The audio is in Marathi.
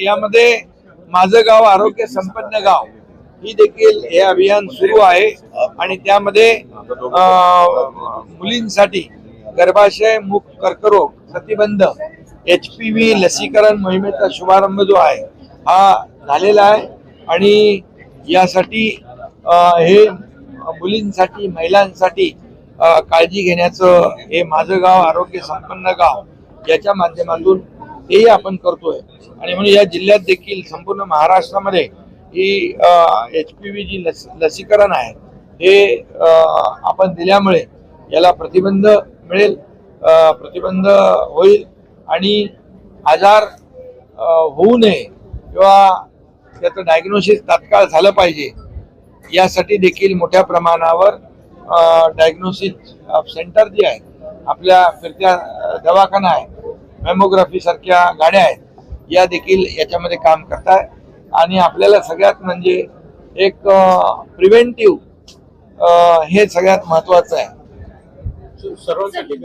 यामध्ये माझं गाव आरोग्य संपन्न गाव ही देखील हे अभियान सुरू आहे आणि त्यामध्ये मुलींसाठी गर्भाशय मुख कर्करोग प्रतिबंध HPV लसीकरण मोहिमेचा शुभारंभ जो आहे हा झालेला आहे आणि यासाठी हे मुलींसाठी महिलांसाठी काळजी घेण्याचं हे माझं गाव आरोग्य संपन्न गाव याच्या माध्यमातून तेही आपण करतोय आणि म्हणून या जिल्ह्यात देखील संपूर्ण महाराष्ट्रामध्ये ही HPV जी लसीकरण आहे हे आपण दिल्यामुळे याला प्रतिबंध मिळेल, प्रतिबंध होईल आणि आजार होऊ नये किंवा त्याचं डायग्नोसिस तात्काळ झालं पाहिजे यासाठी देखील मोठ्या प्रमाणावर डायग्नोसिस सेंटर जे आहे आपल्या फिरत्या दवाखाना आहे, मॅमोग्राफी सारख्या गाड्या आहेत या देखील याच्यामध्ये काम करताय आणि आपल्याला सगळ्यात म्हणजे एक प्रिव्हेंटिव्ह हे सगळ्यात महत्वाचं आहे. सर्वांसाठी